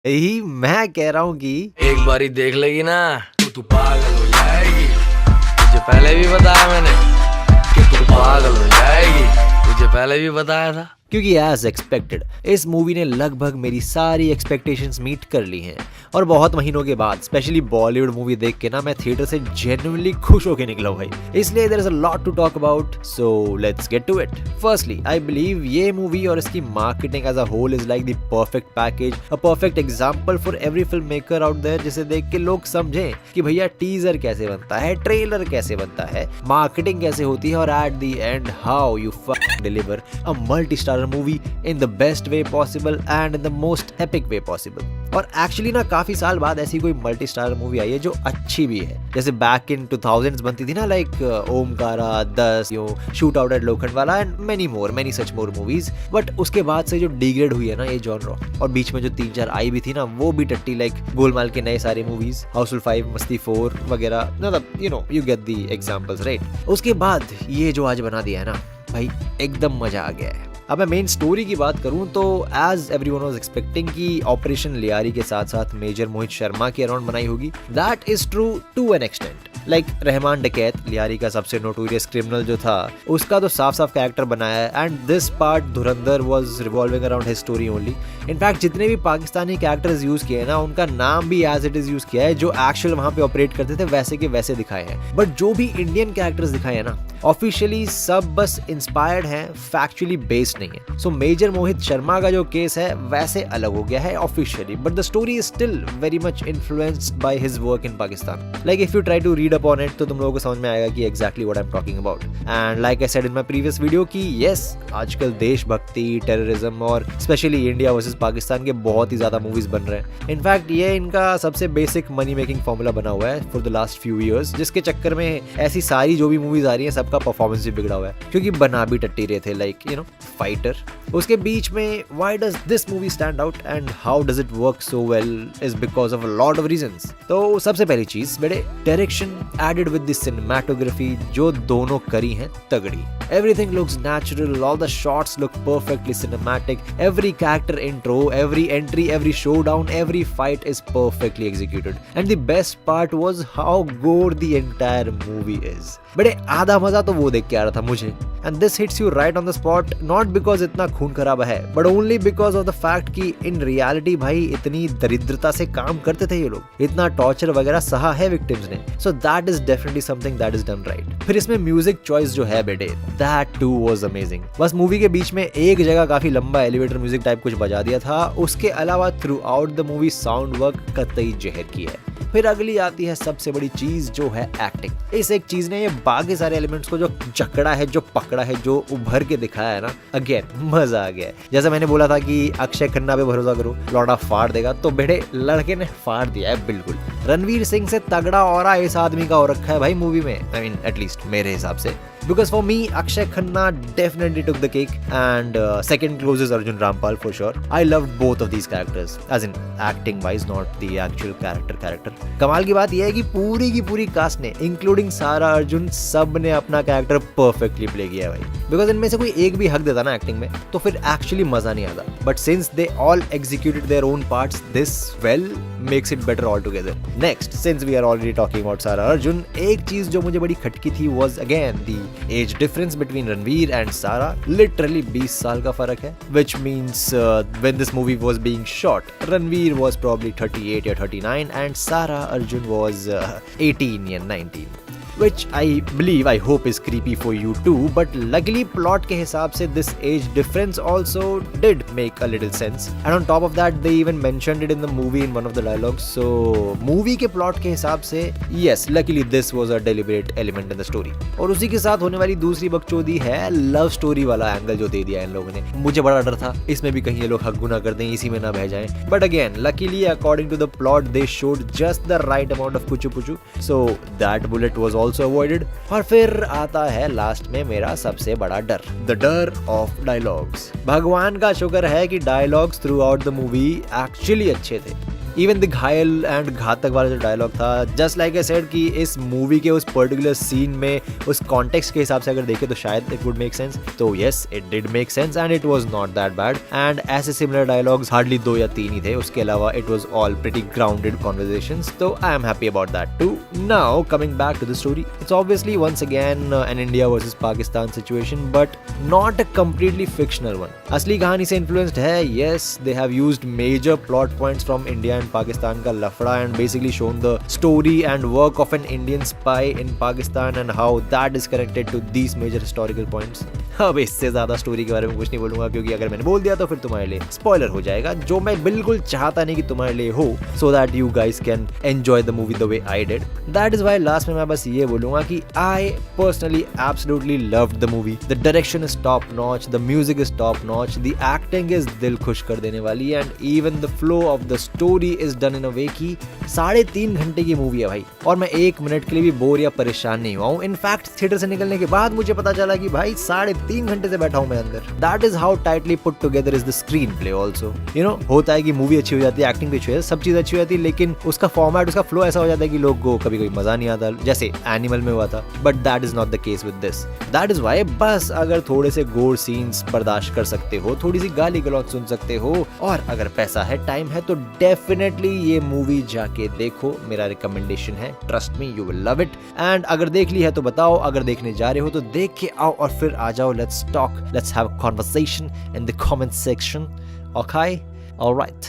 यही मैं कह रहा हूँ कि एक बारी देख लेगी ना तो तू पागल हो जाएगी। तुझे पहले भी बताया मैंने कि तू पागल हो जाएगी। तुझे पहले भी बताया था। क्योंकि एज एक्सपेक्टेड इस मूवी ने लगभग मेरी सारी एक्सपेक्टेशंस मीट कर ली हैं और बहुत महीनों के बाद स्पेशली बॉलीवुड मूवी देख के ना मैं थिएटर से जेन्युइनली खुश होके निकला हूँ भाई। इसलिए there is a lot to talk about, so let's get to it. Firstly I believe ये मूवी और इसकी marketing as a whole is like the perfect package, a perfect example for every film maker out there, जिसे देख के लोग समझें कि भैया टीजर कैसे बनता है, ट्रेलर कैसे बनता है, मार्केटिंग कैसे होती है और at the end how you deliver a multi starrer movie in the best way possible and in the most epic way possible. और एक्चुअली ना काफी साल बाद ऐसी कोई मल्टी स्टारर मूवी आई है जो अच्छी भी है, जैसे बैक इन 2000s बनती थी ना like Omkara, 10, shoot out at Lokhandwala and many such more movies. But उसके बाद से जो डिग्रेड हुई है ना ये जॉनर, और बीच में जो 3-4 आई भी थी ना वो भी टट्टी, लाइक गोलमाल के नए सारे मूवीज, हाउसफुल 5, मस्ती 4 वगैरह, मतलब you get the examples right. उसके बाद ये जो आज बना दिया है ना भाई, एकदम मजा आ गया है। अब मैं मेन स्टोरी की बात करूं तो एज एवरीवन वाज एक्सपेक्टिंग कि ऑपरेशन लियारी के साथ साथ मेजर मोहित शर्मा के अराउंड बनाई होगी। That is true to an extent. Like Rahman Dakait, Lyari का सबसे नोटोरियस क्रिमिनल जो था, उसका तो साफ साफ कैरेक्टर बनाया है and this part Dhurandhar was revolving around his story only. In fact जितने भी पाकिस्तानी कैरेक्टर्स यूज किए हैं ना उनका नाम भी एज इट इज यूज किया है, जो एक्चुअल वहां पे ऑपरेट करते थे वैसे के वैसे दिखाए हैं। बट जो भी इंडियन कैरेक्टर्स दिखाए हैं ना ऑफिशियली सब बस इंस्पायर्ड हैं, फैक्चुअली बेस्ड नहीं है। सो मेजर मोहित शर्मा का जो केस है वैसे अलग हो गया है officially, but the story is still very much influenced by his work in Pakistan. Like if you try to read upon it तो तुम लोगों को समझ में आएगा कि exactly what I am talking about. And like I said in my previous video कि yes, आजकल देशभक्ति, टेररिज्म और स्पेशली इंडिया वर्सेस पाकिस्तान के बहुत ही ज्यादा मूवीज बन रहे हैं। इनफैक्ट ये इनका सबसे बेसिक मनी मेकिंग फॉर्मूला बना हुआ है for the last few years, जिसके चक्कर में ऐसी सारी जो भी मूवीज आ रही है सबका परफॉर्मेंस भी बिगड़ा हुआ है, क्योंकि बना भी टट्टी रहे थे लाइक फाइटर। उसके बीच में why does this movie stand out and how does it work so well is because of a lot of reasons. तो सबसे पहली चीज बेटे, direction added with the cinematography जो दोनों करी हैं तगड़ी। Everything looks natural, all the shots look perfectly cinematic, every character intro, every entry, every showdown, every fight is perfectly executed. And the best part was how gore the entire movie is. बड़े आधा मजा तो वो देख के आ रहा था मुझे। And this hits you right on the spot, not because इतना खून खराबा है, but only because of the fact कि in reality भाई इतनी दरिद्रता से काम करते थे ये लोग, इतना टॉर्चर वगैरह सहा है विक्टिम्स ने। So that is definitely something that is done right. फिर इसमें म्यूजिक चॉइस जो है बेटे, that too was amazing. बस मूवी के बीच में एक जगह काफी लंबा एलिवेटर म्यूजिक टाइप कुछ बजा दिया था, उसके अलावा through out the movie sound work कतई जहर की है। फिर अगली आती है सबसे बड़ी चीज जो है एक्टिंग। इस एक चीज ने ये बाकी सारे एलिमेंट्स को जो जकड़ा है, जो पकड़ा है, जो उभर के दिखाया है ना, अगेन मजा आ गया है। जैसे मैंने बोला था कि अक्षय खन्ना पे भरोसा करो, लौड़ा फाड़ देगा, तो बेटे लड़के ने फाड़ दिया है बिल्कुल। रणवीर सिंह से तगड़ा ऑरा इस आदमी का हो रखा है भाई मूवी में, आई मीन एटलीस्ट मेरे हिसाब से। Because for me, Akshay Khanna definitely took the cake, and second closest Arjun Rampal for sure. I loved both of these characters, as in acting wise, not the actual character. कमाल की बात यह है कि पूरी कास्ट ने, including सारा अर्जुन, सब ने अपना कैरेक्टर परफेक्टली प्ले किया भाई। बिकॉज इनमें से कोई एक भी हक देता ना एक्टिंग में तो फिर एक्चुअली मजा नहीं आता। But since they all executed their own parts this well makes it better all together. Next, since we are already talking about Sara Arjun, एक चीज जो मुझे बड़ी खटकी थी was again the age difference between Ranveer and Sara. Literally 20 साल का फर्क है, which means when this movie was being shot, Ranveer was probably 38 or 39 and Sara Arjun was 18 or 19. Which I believe, I hope is creepy for you too, but luckily plot के हिसाब से this age difference also did make a little sense, and on top of that they even mentioned it in the movie in one of the dialogues. So movie के plot के हिसाब से yes, luckily this was a deliberate element in the story. और उसी के साथ होने वाली दूसरी बकचोदी है लव स्टोरी वाला एंगल जो दे दिया इन लोगों ने। मुझे बड़ा डर था इसमें भी कहीं ये लोग हक गुना कर दें, इसी में ना बह जाएं, but again luckily according to the plot they showed just the right amount of puchu puchu, so that bullet was also avoided. और फिर आता है लास्ट में मेरा सबसे बड़ा डर, द डर ऑफ डायलॉग्स। भगवान का शुक्र है कि dialogues through out the movie actually अच्छे थे। इवन द घायल एंड घातक वाला जो डायलॉग था, जस्ट लाइक आई सेड कि इस मूवी के उस पर्टिकुलर सीन में उस कॉन्टेक्स्ट के हिसाब से अगर देखें तो शायद इट वुड मेक सेंस। तो yes, it did make sense and it was not that bad. And ऐसे सिमिलर डायलॉग्स हार्डली 2 या 3 ही थे, उसके अलावा it was all pretty grounded conversations. तो I am happy about that too. Now coming back to the story, it's obviously once again an India versus Pakistan situation, but not a completely fictional one. असली कहानी से influenced है, yes, they have used major plot points from India and Pakistan का लफड़ा and basically shown the story and work of an Indian spy in Pakistan and how that is connected to these major historical points. अब इससे ज्यादा story के बारे में कुछ नहीं बोलूंगा, क्योंकि अगर मैंने बोल दिया तो फिर तुम्हारे लिए स्पॉइलर हो जाएगा, जो मैं बिल्कुल चाहता नहीं कि तुम्हारे लिए हो, so that you guys can enjoy the movie the way I did. That is why last में मैं बस ये बोलूंगा कि I personally absolutely loved the movie. The direction is top notch, the music is top notch, the acting is दिल खुश कर देने वाली and even the flow of the story is done in a way कि 3.5 घंटे की movie है भाई, और मैं 1 मिनट के लिए भी बोर या परेशान नहीं हुआ हूँ। इनफैक्ट थिएटर से निकलने के बाद मुझे पता चला कि भाई 3.5 घंटे से बैठा हूँ मैं अंदर। That is how tightly put together is the screen play also. You know, होता है कि मूवी अच्छी हो जाती है, एक्टिंग भी अच्छी हो जाती है, सब चीज अच्छी हो जाती है, लेकिन उसका फॉर्मेट, उसका फ्लो ऐसा हो जाता है कि लोग को कभी कोई मजा नहीं आता, जैसे एनिमल में हुआ था। But that is not the case with this. That is why बस अगर थोड़े से गोर सीन्स बर्दाश्त कर सकते हो, थोड़ी सी गाली गलौज सुन सकते हो, और अगर पैसा है, टाइम है, तो डेफिनेटली ये मूवी जाके देखो। मेरा रिकमेंडेशन है, trust me, you will love it. And अगर देख ली है तो बताओ, अगर देखने जा रहे हो तो देख के आओ और फिर आ जाओ, let's talk, let's have a conversation in the comment section. Okay, alright.